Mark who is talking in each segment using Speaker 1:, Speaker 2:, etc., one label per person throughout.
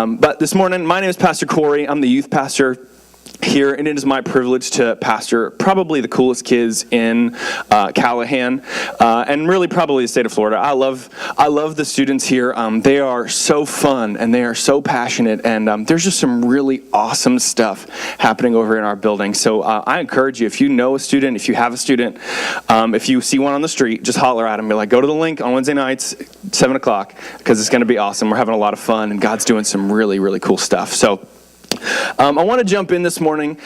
Speaker 1: But this morning, my name is Pastor Corey. I'm the youth pastor here, and it is my privilege to pastor probably the coolest kids in Callahan, and really probably the state of Florida. I love the students here. They are so fun, and they are so passionate, and there's just some really awesome stuff happening over in our building. So I encourage you, if you know a student, if you have a student, if you see one on the street, just holler at them. Be like, go to the link on Wednesday nights, 7 o'clock, because it's going to be awesome. We're having a lot of fun, and God's doing some really, really cool stuff. So I want to jump in this morning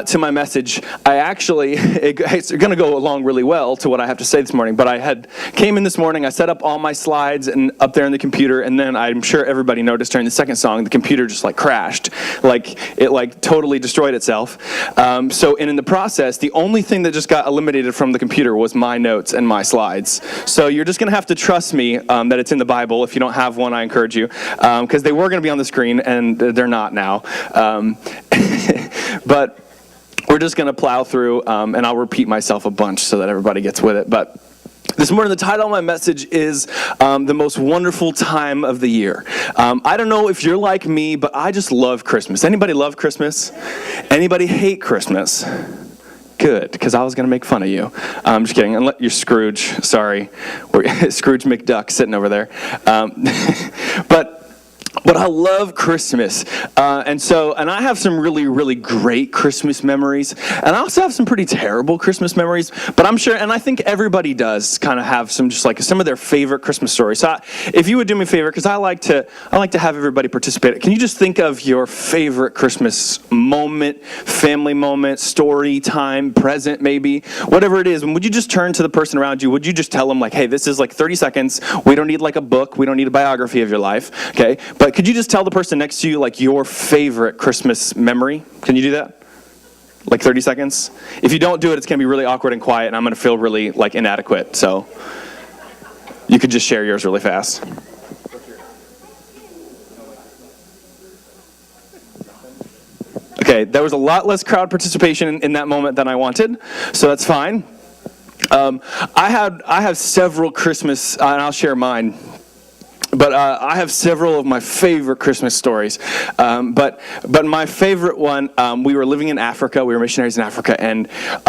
Speaker 1: to my message. It's going to go along really well to what I have to say this morning, but I came in this morning, I set up all my slides and up there in the computer, and then I'm sure everybody noticed during the second song, the computer just crashed. It totally destroyed itself. So in the process, the only thing that just got eliminated from the computer was my notes and my slides. So you're just going to have to trust me that it's in the Bible. If you don't have one, I encourage you, because they were going to be on the screen, and they're not now. But we're just going to plow through, and I'll repeat myself a bunch so that everybody gets with it. But this morning, the title of my message is The Most Wonderful Time of the Year. I don't know if you're like me, but I just love Christmas. Anybody love Christmas? Anybody hate Christmas? Good, because I was going to make fun of you. I'm just kidding. You're Scrooge. Sorry. Scrooge McDuck sitting over there. But I love Christmas, and I have some really, really great Christmas memories, and I also have some pretty terrible Christmas memories, but I'm sure, and I think everybody does kind of have some of their favorite Christmas stories. So if you would do me a favor, because I like to have everybody participate, can you just think of your favorite Christmas moment, family moment, story time, present maybe, whatever it is, and would you just turn to the person around you, would you just tell them hey, this is 30 seconds, we don't need a book, we don't need a biography of your life, okay, but could you just tell the person next to you your favorite Christmas memory? Can you do that? 30 seconds? If you don't do it, it's going to be really awkward and quiet, and I'm going to feel really inadequate. So you could just share yours really fast. Okay, there was a lot less crowd participation in that moment than I wanted, so that's fine. I have several Christmas, and I'll share mine. But I have several of my favorite Christmas stories. But my favorite one, we were living in Africa. We were missionaries in Africa, and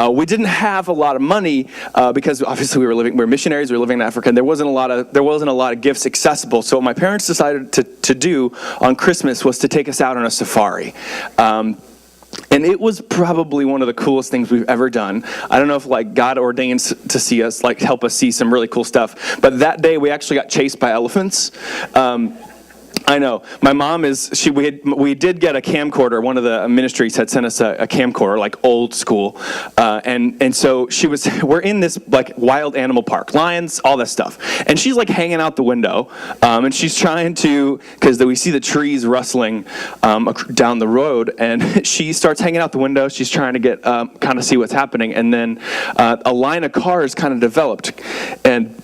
Speaker 1: we didn't have a lot of money because obviously we were missionaries. We were living in Africa, and there wasn't a lot of gifts accessible. So what my parents decided to do on Christmas was to take us out on a safari. And it was probably one of the coolest things we've ever done. I don't know if God ordains to see us, help us see some really cool stuff. But that day we actually got chased by elephants. I know. My mom we did get a camcorder. One of the ministries had sent us a camcorder, old school. And so we're in this wild animal park, lions, all that stuff. And she's hanging out the window. And she's trying to, because we see the trees rustling down the road. And she starts hanging out the window. She's trying to get, kind of see what's happening. And then a line of cars kind of developed. And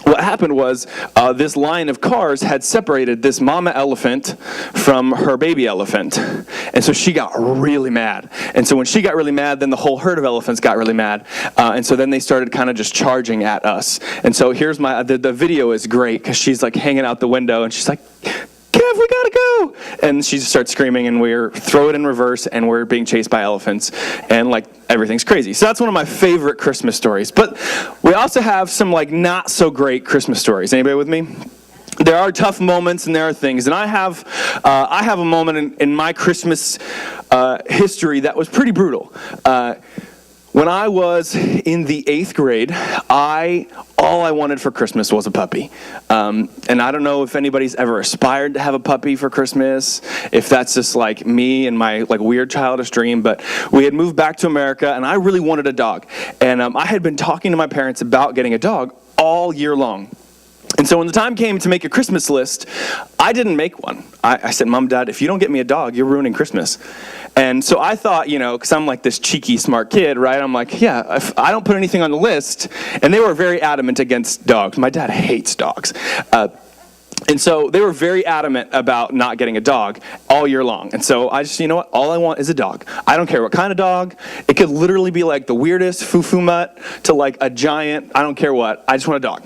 Speaker 1: what happened was this line of cars had separated this mama elephant from her baby elephant. And so she got really mad. And so when she got really mad, then the whole herd of elephants got really mad. And so then they started kind of just charging at us. And so here's the video is great because she's hanging out the window and she's like, Kev, we gotta go. And she just starts screaming and we're throw it in reverse and we're being chased by elephants. And everything's crazy. So that's one of my favorite Christmas stories. But we also have some not so great Christmas stories. Anybody with me? There are tough moments and there are things. And I have a moment in my Christmas history that was pretty brutal. When I was in the 8th grade, all I wanted for Christmas was a puppy. And I don't know if anybody's ever aspired to have a puppy for Christmas, if that's just me and my weird childish dream, but we had moved back to America and I really wanted a dog. And I had been talking to my parents about getting a dog all year long. And so when the time came to make a Christmas list, I didn't make one. I said, Mom, Dad, if you don't get me a dog, you're ruining Christmas. And so I thought, because I'm this cheeky, smart kid, right? I'm yeah, if I don't put anything on the list. And they were very adamant against dogs. My dad hates dogs. And so they were very adamant about not getting a dog all year long. And so I just, what? All I want is a dog. I don't care what kind of dog. It could literally be the weirdest foo-foo mutt to a giant, I don't care what. I just want a dog.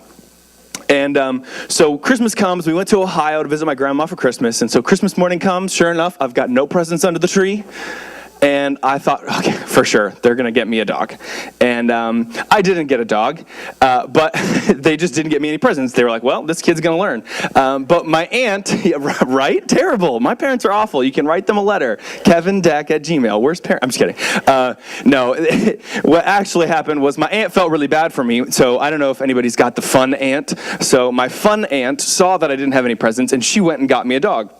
Speaker 1: And so Christmas comes, we went to Ohio to visit my grandma for Christmas, and so Christmas morning comes, sure enough, I've got no presents under the tree. And I thought, okay, for sure, they're going to get me a dog. And I didn't get a dog, but they just didn't get me any presents. They were like, well, this kid's going to learn. But my aunt, right? Terrible. My parents are awful. You can write them a letter. KevinDeck@gmail. Where's parent? I'm just kidding. No, what actually happened was my aunt felt really bad for me. So I don't know if anybody's got the fun aunt. So my fun aunt saw that I didn't have any presents, and she went and got me a dog.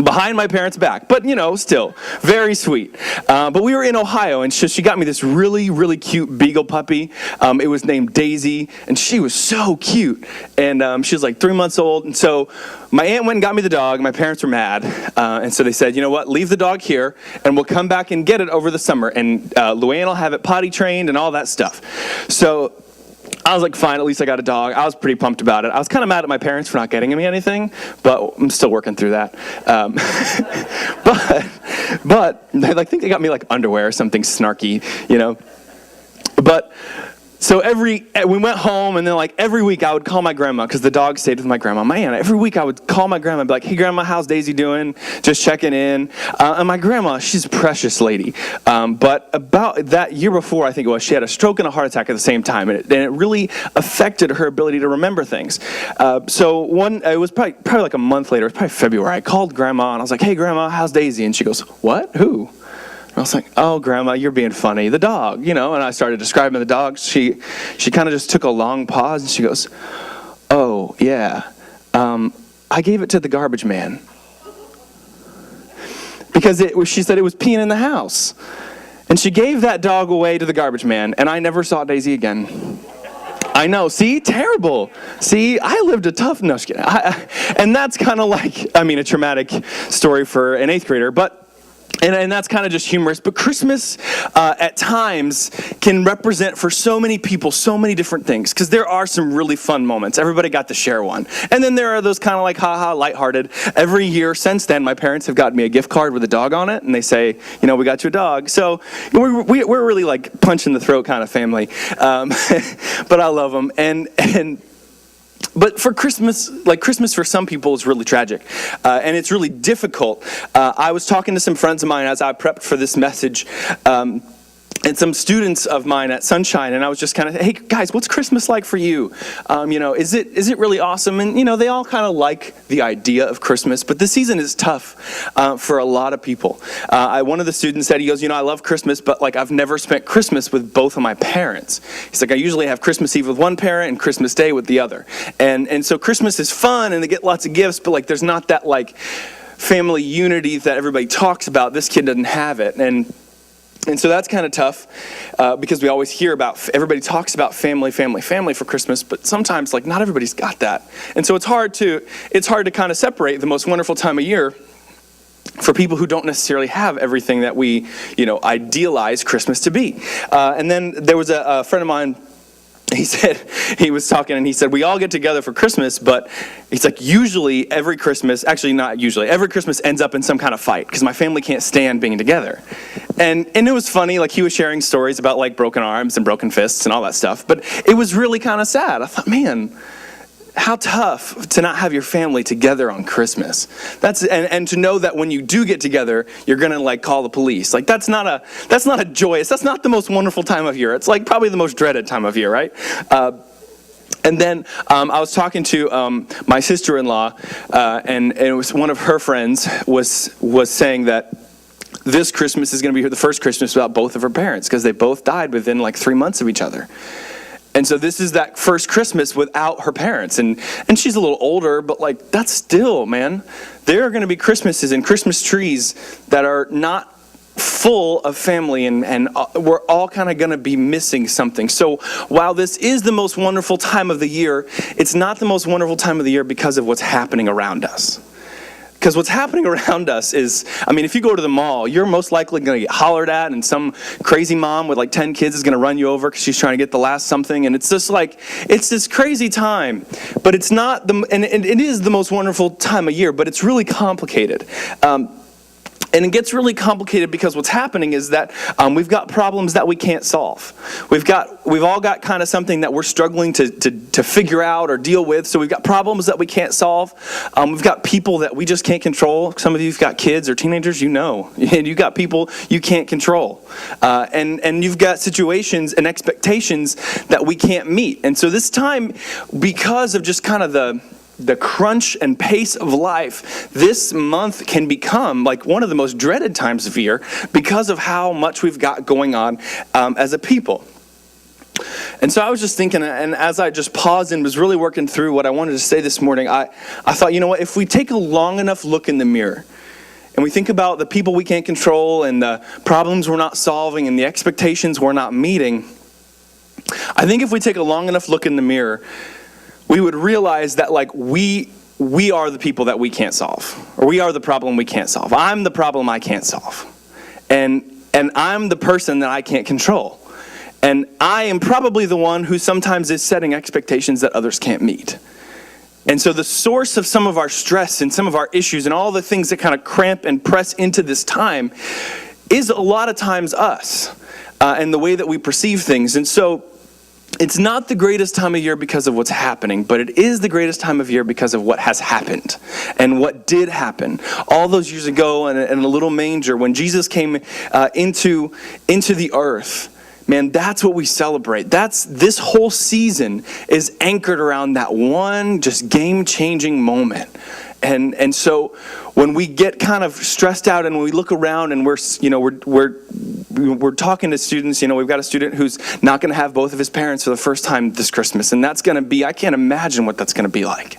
Speaker 1: Behind my parents' back, but still very sweet. But we were in Ohio, and she got me this really, really cute beagle puppy. It was named Daisy, and she was so cute. And she was like 3 months old. And so my aunt went and got me the dog. My parents were mad, and so they said, you know what, leave the dog here, and we'll come back and get it over the summer. And Luann will have it potty trained and all that stuff. So I was like, fine, at least I got a dog. I was pretty pumped about it. I was kind of mad at my parents for not getting me anything, but I'm still working through that. But I think they got me like underwear or something snarky, But so we went home, and then like every week I would call my grandma, because the dog stayed with my grandma. Man, every week I would call my grandma and be like, hey grandma, how's Daisy doing? Just checking in. And my grandma, she's a precious lady. But about that year before, I think it was, she had a stroke and a heart attack at the same time. And it really affected her ability to remember things. So it was probably like a month later, it was probably February. I called grandma and I was like, hey grandma, how's Daisy? And she goes, what? Who? I was like, oh, Grandma, you're being funny. The dog, and I started describing the dog. She kind of just took a long pause, and she goes, oh, yeah, I gave it to the garbage man. Because she said it was peeing in the house. And she gave that dog away to the garbage man, and I never saw Daisy again. I know, see, terrible. See, I lived a tough, no, just kidding. And that's kind of like, a traumatic story for an 8th grader, but and that's kind of just humorous, but Christmas at times can represent for so many people so many different things, because there are some really fun moments. Everybody got to share one. And then there are those kind of like haha, lighthearted. Every year since then, my parents have gotten me a gift card with a dog on it, and they say, we got you a dog. So we're really like punch in the throat kind of family. But I love them. But for Christmas, Christmas for some people is really tragic, and it's really difficult. I was talking to some friends of mine as I prepped for this message, and some students of mine at Sunshine, and I was just kind of, hey guys, what's Christmas like for you? Is it really awesome? And they all kind of like the idea of Christmas, but the season is tough for a lot of people. One of the students said, he goes, I love Christmas, but I've never spent Christmas with both of my parents. He's like, I usually have Christmas Eve with one parent and Christmas Day with the other, and so Christmas is fun, and they get lots of gifts, but there's not that family unity that everybody talks about. This kid doesn't have it, and so that's kind of tough because we always hear about, everybody talks about family for Christmas, but sometimes not everybody's got that. And so it's hard to kind of separate the most wonderful time of year for people who don't necessarily have everything that we, idealize Christmas to be. And then there was a friend of mine. He was talking and he said, we all get together for Christmas, but he's like, usually every Christmas ends up in some kind of fight because my family can't stand being together. And it was funny, he was sharing stories about broken arms and broken fists and all that stuff, but it was really kind of sad. I thought, man, how tough to not have your family together on Christmas. And to know that when you do get together, you're gonna call the police. That's not a joyous, that's not the most wonderful time of year. It's probably the most dreaded time of year, right? And then I was talking to my sister-in-law, and it was one of her friends was saying that this Christmas is gonna be the first Christmas without both of her parents because they both died within 3 months of each other. And so this is that first Christmas without her parents. And she's a little older, but that's still, man. There are going to be Christmases and Christmas trees that are not full of family, and we're all kind of going to be missing something. So while this is the most wonderful time of the year, it's not the most wonderful time of the year because of what's happening around us. Because what's happening around us is, if you go to the mall, you're most likely going to get hollered at, and some crazy mom with 10 kids is going to run you over because she's trying to get the last something, and it's just it's this crazy time. But it's not, and it is the most wonderful time of year, but it's really complicated. And it gets really complicated because what's happening is that we've got problems that we can't solve. We've all got kind of something that we're struggling to figure out or deal with. So we've got problems that we can't solve. We've got people that we just can't control. Some of you've got kids or teenagers, and you've got people you can't control. And you've got situations and expectations that we can't meet. And so this time, because of just kind of the crunch and pace of life, this month can become like one of the most dreaded times of year because of how much we've got going on as a people. And so I was just thinking, and as I just paused and was really working through what I wanted to say this morning, I thought, you know what, if we take a long enough look in the mirror and we think about the people we can't control and the problems we're not solving and the expectations we're not meeting, I think if we take a long enough look in the mirror, we would realize that like we are the people that we can't solve, or we are the problem we can't solve. I'm the problem I can't solve. And I'm the person that I can't control. And I am probably the one who sometimes is setting expectations that others can't meet. And so the source of some of our stress and some of our issues and all the things that kind of cramp and press into this time is a lot of times us and the way that we perceive things. And so it's not the greatest time of year because of what's happening, but it is the greatest time of year because of what has happened and what did happen. All those years ago in a little manger, when Jesus came into the earth, man, that's what we celebrate. This whole season is anchored around that one just game-changing moment. And so when we get kind of stressed out and we look around and we're talking to students, we've got a student who's not going to have both of his parents for the first time this Christmas, and that's going to be, I can't imagine what that's going to be like.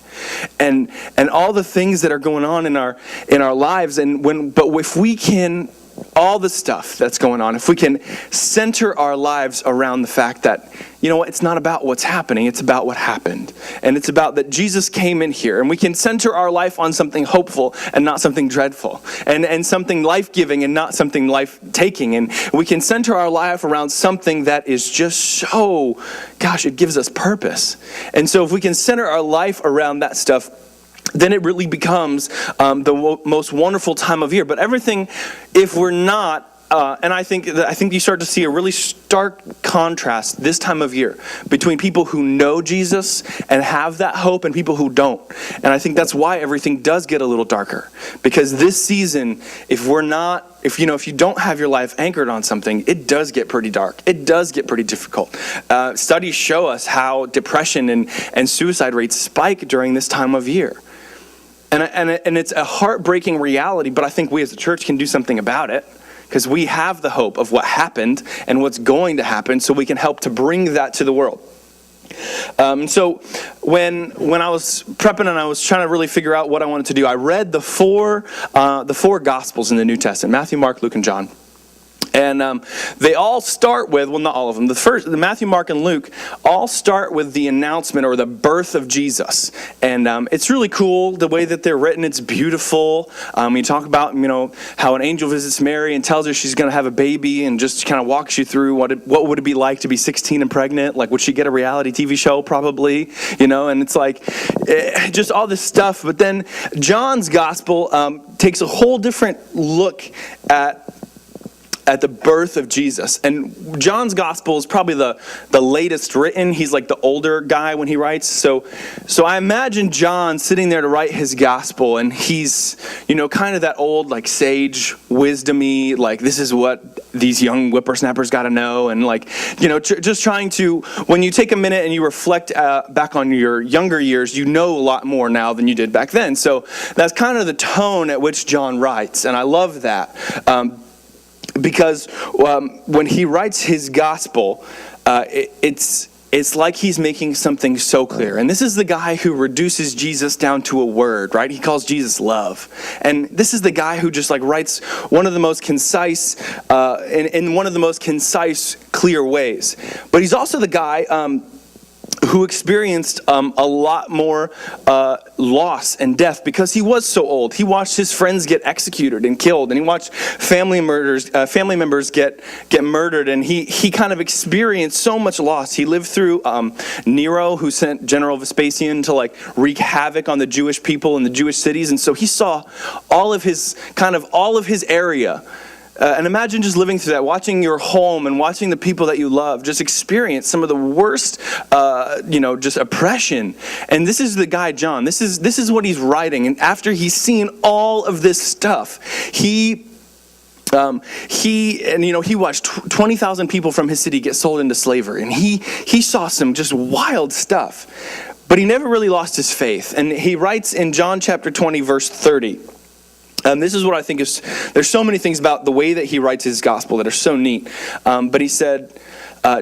Speaker 1: And all the things that are going on in our lives, but if we can, all the stuff that's going on, if we can center our lives around the fact that, it's not about what's happening, it's about what happened. And it's about that Jesus came in here, and we can center our life on something hopeful and not something dreadful, and something life-giving and not something life-taking. And we can center our life around something that is just so, it gives us purpose. And so if we can center our life around that stuff, then it really becomes the most wonderful time of year. But everything, if we're not, and I think you start to see a really stark contrast this time of year between people who know Jesus and have that hope and people who don't. And I think that's why everything does get a little darker. Because this season, if you don't have your life anchored on something, it does get pretty dark. It does get pretty difficult. Studies show us how depression and suicide rates spike during this time of year. And it's a heartbreaking reality, but I think we as a church can do something about it because we have the hope of what happened and what's going to happen, so we can help to bring that to the world. So when I was prepping and I was trying to really figure out what I wanted to do, I read the four Gospels in the New Testament: Matthew, Mark, Luke, and John. And they all start with, well, not all of them. The Matthew, Mark, and Luke all start with the announcement or the birth of Jesus. And it's really cool the way that they're written. It's beautiful. You talk about, how an angel visits Mary and tells her she's going to have a baby, and just kind of walks you through what would it be like to be 16 and pregnant? Like, would she get a reality TV show? Probably, and it's like just all this stuff. But then John's gospel takes a whole different look at the birth of Jesus. And John's gospel is probably the latest written. He's like the older guy when he writes. So I imagine John sitting there to write his gospel, and he's, kind of that old, like, sage, wisdom-y, like, this is what these young whippersnappers got to know. And like, just trying to, when you take a minute and you reflect back on your younger years, you know a lot more now than you did back then. So that's kind of the tone at which John writes. And I love that. Because when he writes his gospel, it's like he's making something so clear. And this is the guy who reduces Jesus down to a word, right? He calls Jesus love. And this is the guy who just writes one of the most concise, in one of the most concise, clear ways. But he's also the guy who experienced a lot more loss and death because he was so old. He watched his friends get executed and killed, and he watched family members get murdered, and he kind of experienced so much loss. He lived through Nero, who sent General Vespasian to like wreak havoc on the Jewish people in the Jewish cities, and so he saw all of his area. And imagine just living through that, watching your home and watching the people that you love just experience some of the worst, just oppression. And this is the guy, John. This is what he's writing. And after he's seen all of this stuff, he watched 20,000 people from his city get sold into slavery. And he saw some just wild stuff. But he never really lost his faith. And he writes in John chapter 20, verse 30. This is what I think is, there's so many things about the way that he writes his gospel that are so neat. But he said,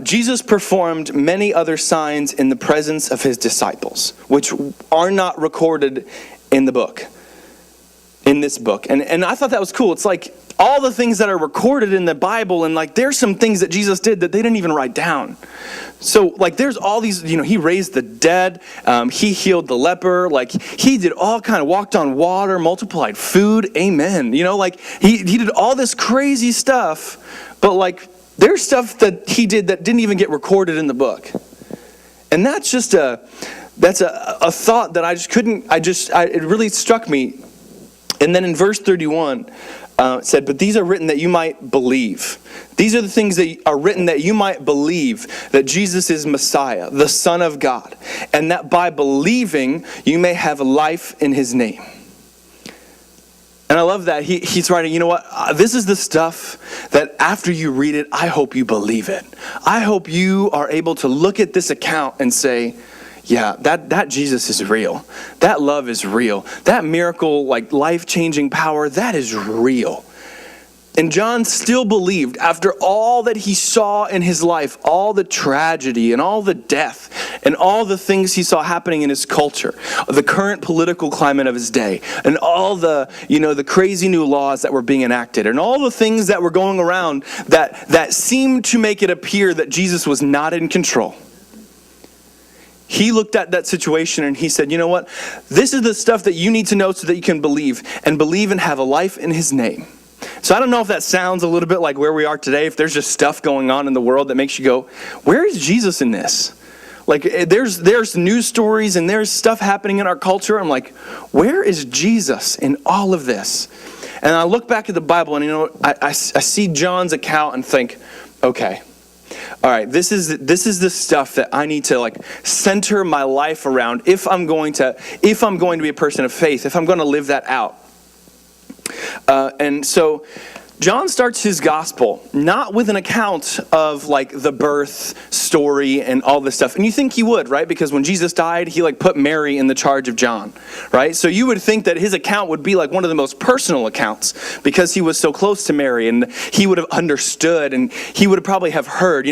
Speaker 1: Jesus performed many other signs in the presence of his disciples, which are not recorded in this book. And I thought that was cool. It's like all the things that are recorded in the Bible, and like there's some things that Jesus did that they didn't even write down. So like there's all these, he raised the dead, he healed the leper, like he did all kind of, walked on water, multiplied food, amen. He did all this crazy stuff, but like there's stuff that he did that didn't even get recorded in the book. And that's just a thought that it really struck me. And then in verse 31, it said, but these are written that you might believe. These are the things that are written that you might believe that Jesus is Messiah, the Son of God, and that by believing you may have life in his name. And I love that he's writing, this is the stuff that after you read it, I hope you believe it. I hope you are able to look at this account and say, yeah, that Jesus is real. That love is real. That miracle, like life-changing power, that is real. And John still believed, after all that he saw in his life, all the tragedy and all the death and all the things he saw happening in his culture, the current political climate of his day, and all the, the crazy new laws that were being enacted, and all the things that were going around that seemed to make it appear that Jesus was not in control. He looked at that situation and he said, you know what? This is the stuff that you need to know so that you can believe and have a life in his name. So I don't know if that sounds a little bit like where we are today, if there's just stuff going on in the world that makes you go, where is Jesus in this? Like there's news stories and there's stuff happening in our culture. I'm like, where is Jesus in all of this? And I look back at the Bible and I see John's account and think, okay, all right, this is the stuff that I need to like center my life around if I'm going to be a person of faith, if I'm going to live that out. And so John starts his gospel not with an account of like the birth story and all this stuff. And you think he would, right? Because when Jesus died, he like put Mary in the charge of John, right? So you would think that his account would be like one of the most personal accounts because he was so close to Mary and he would have understood and he would probably have heard,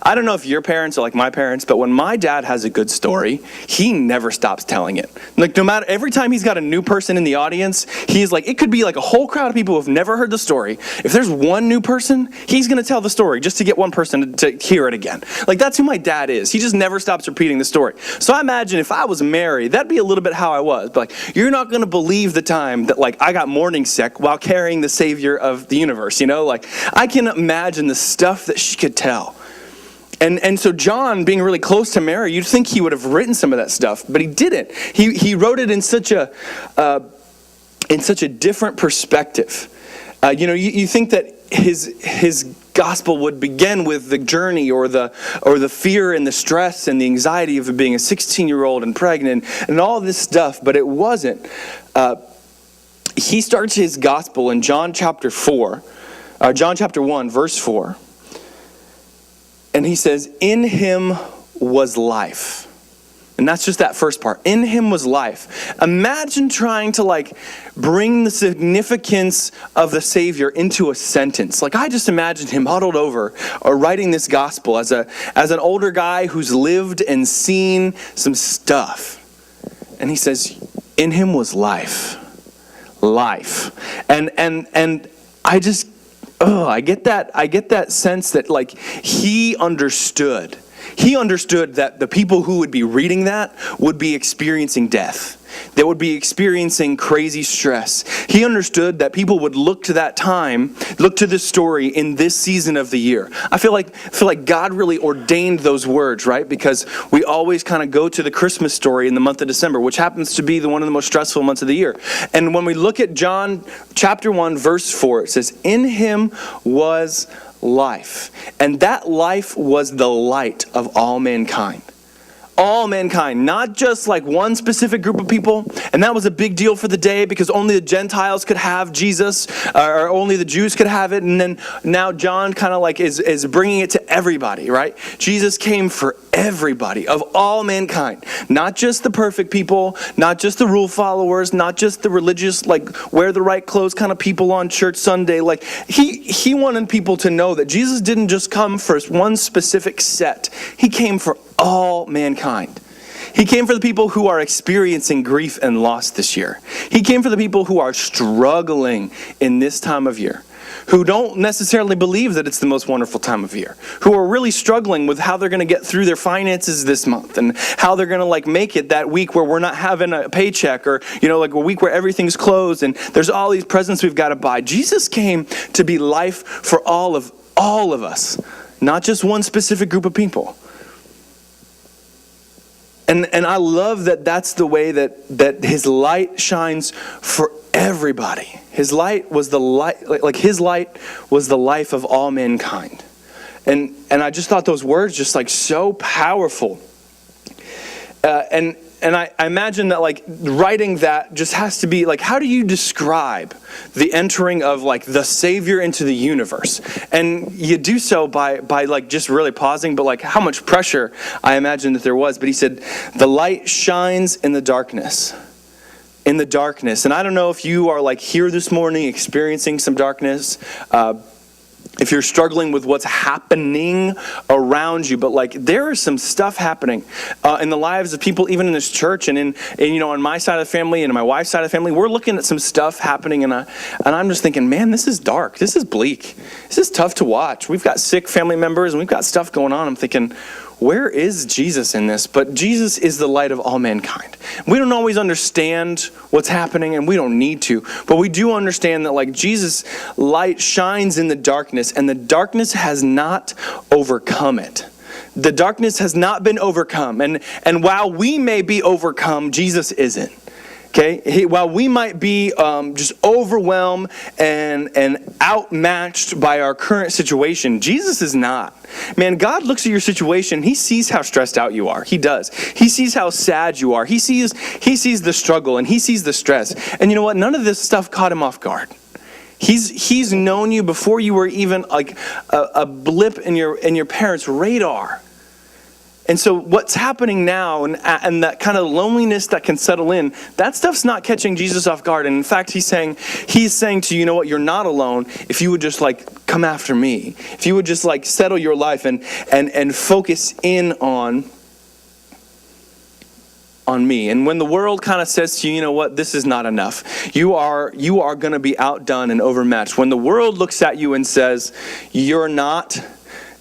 Speaker 1: I don't know if your parents are like my parents, but when my dad has a good story, he never stops telling it. Like no matter, every time he's got a new person in the audience, he's like, it could be like a whole crowd of people who have never heard the story. If there's one new person, he's going to tell the story just to get one person to hear it again. Like that's who my dad is. He just never stops repeating the story. So I imagine if I was Mary, that'd be a little bit how I was. But like, you're not going to believe the time that like I got morning sick while carrying the Savior of the universe. Like I can imagine the stuff that she could tell. And so John, being really close to Mary, you'd think he would have written some of that stuff, but he didn't. He wrote it in such a different perspective. You think that his gospel would begin with the journey or the fear and the stress and the anxiety of being a 16-year-old and pregnant and all this stuff, but it wasn't. He starts his gospel in John chapter 1, verse 4. And he says, in him was life. And that's just that first part. In him was life. Imagine trying to like bring the significance of the Savior into a sentence. Like I just imagine him huddled over or writing this gospel as an older guy who's lived and seen some stuff. And he says, in him was life. Life. And I just I get that sense that like he understood. He understood that the people who would be reading that would be experiencing death. They would be experiencing crazy stress. He understood that people would look to that time, look to this story in this season of the year. I feel like God really ordained those words, right? Because we always kind of go to the Christmas story in the month of December, which happens to be one of the most stressful months of the year. And when we look at John chapter 1, verse 4, it says, "In him was life, and that life was the light of all mankind." All mankind, not just like one specific group of people. And that was a big deal for the day because only the Gentiles could have Jesus, or only the Jews could have it. And then now John kind of like is bringing it to everybody, right? Jesus came for everybody, of all mankind. Not just the perfect people, not just the rule followers, not just the religious, like wear the right clothes kind of people on church Sunday. Like he wanted people to know that Jesus didn't just come for one specific set. He came for all mankind. He came for the people who are experiencing grief and loss this year. He came for the people who are struggling in this time of year, who don't necessarily believe that it's the most wonderful time of year, who are really struggling with how they're going to get through their finances this month and how they're going to like make it that week where we're not having a paycheck, or like a week where everything's closed and there's all these presents we've got to buy. Jesus came to be life for all of us, not just one specific group of people. And I love that that's the way that his light shines for everybody. His light was the light, like his light was the life of all mankind. And I just thought those words just like so powerful. And I imagine that like writing that just has to be like, how do you describe the entering of like the Savior into the universe? And you do so by like just really pausing, but like how much pressure I imagine that there was. But he said, the light shines in the darkness. In the darkness. And I don't know if you are like here this morning experiencing some darkness, if you're struggling with what's happening around you, but like there is some stuff happening in the lives of people, even in this church, and on my side of the family and my wife's side of the family, we're looking at some stuff happening, and I'm just thinking, man, this is dark, this is bleak, this is tough to watch. We've got sick family members and we've got stuff going on. I'm thinking, where is Jesus in this? But Jesus is the light of all mankind. We don't always understand what's happening, and we don't need to, but we do understand that like Jesus' light shines in the darkness, and the darkness has not overcome it. The darkness has not been overcome. And while we may be overcome, Jesus isn't. Okay, while we might be just overwhelmed and outmatched by our current situation, Jesus is not. Man, God looks at your situation. He sees how stressed out you are. He does. He sees how sad you are. He sees the struggle, and he sees the stress. And you know what? None of this stuff caught him off guard. He's known you before you were even like a blip in your parents' radar. And so what's happening now and that kind of loneliness that can settle in, that stuff's not catching Jesus off guard. And in fact, he's saying to you, you know what, you're not alone if you would just like come after me. If you would just like settle your life and focus in on me. And when the world kind of says to you, you know what, this is not enough. You are going to be outdone and overmatched. When the world looks at you and says, you're not,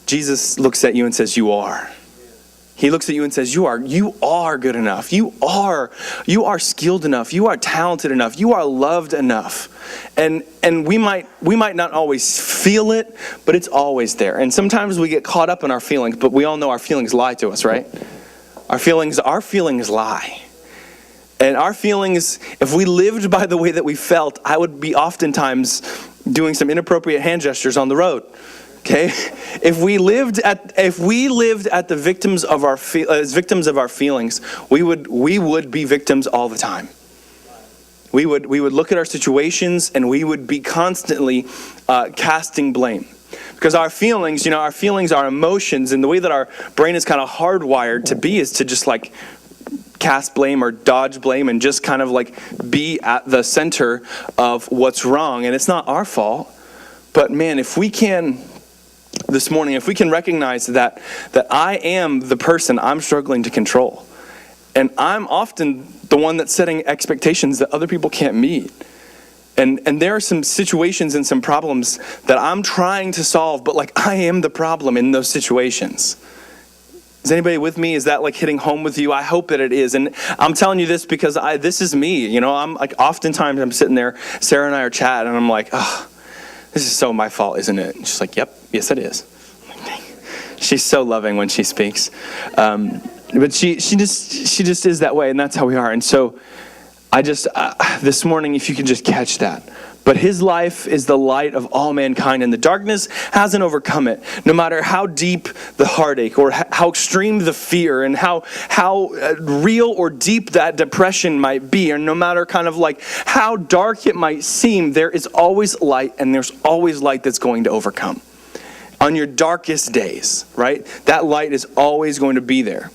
Speaker 1: Jesus looks at you and says, you are. He looks at you and says, you are good enough. You are skilled enough. You are talented enough. You are loved enough. And we might not always feel it, but it's always there. And sometimes we get caught up in our feelings, but we all know our feelings lie to us, right? Our feelings lie. And our feelings, if we lived by the way that we felt, I would be oftentimes doing some inappropriate hand gestures on the road. Okay, if we lived at the victims of our as victims of our feelings, we would be victims all the time. We would look at our situations and we would be constantly casting blame, because our feelings, our emotions, and the way that our brain is kind of hardwired to be is to just like cast blame or dodge blame and just kind of like be at the center of what's wrong, and it's not our fault. But man, if we can. This morning, if we can recognize that I am the person I'm struggling to control, and I'm often the one that's setting expectations that other people can't meet, and there are some situations and some problems that I'm trying to solve, but like I am the problem in those situations. Is anybody with me? Is that like hitting home with you? I hope that it is. And I'm telling you this because this is me. You know, I'm like, oftentimes I'm sitting there, Sarah and I are chatting, and I'm like, oh, this is so my fault, isn't it? And she's like, yep, yes it is. I'm like, dang. She's so loving when she speaks. But she just is that way, and that's how we are. And so I just, this morning, if you could just catch that. But his life is the light of all mankind, and the darkness hasn't overcome it. No matter how deep the heartache, or how extreme the fear, and how real or deep that depression might be, or no matter kind of like how dark it might seem, there is always light, and there's always light that's going to overcome. On your darkest days, right? That light is always going to be there.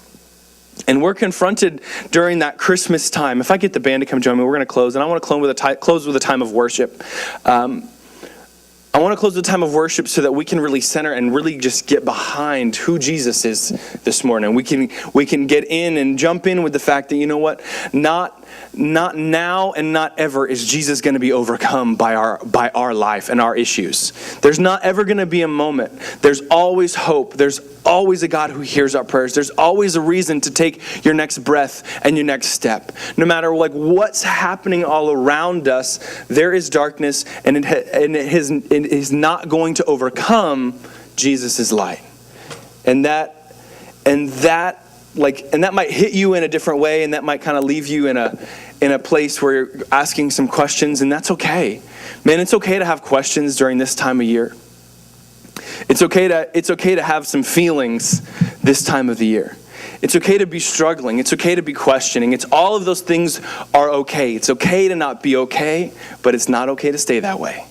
Speaker 1: And we're confronted during that Christmas time. If I get the band to come join me, we're going to close. And I want to close with a time of worship. I want to close the time of worship so that we can really center and really just get behind who Jesus is this morning. We can get in and jump in with the fact that, you know what, not now and not ever is Jesus going to be overcome by our life and our issues. There's not ever going to be a moment. There's always hope. There's always a God who hears our prayers. There's always a reason to take your next breath and your next step. No matter like what's happening all around us, there is darkness, and it is not going to overcome Jesus' light. And that might hit you in a different way, and that might kind of leave you in a place where you're asking some questions, and that's okay. Man, it's okay to have questions during this time of year. It's okay to have some feelings this time of the year. It's okay to be struggling. It's okay to be questioning. It's all of those things are okay. It's okay to not be okay, but it's not okay to stay that way.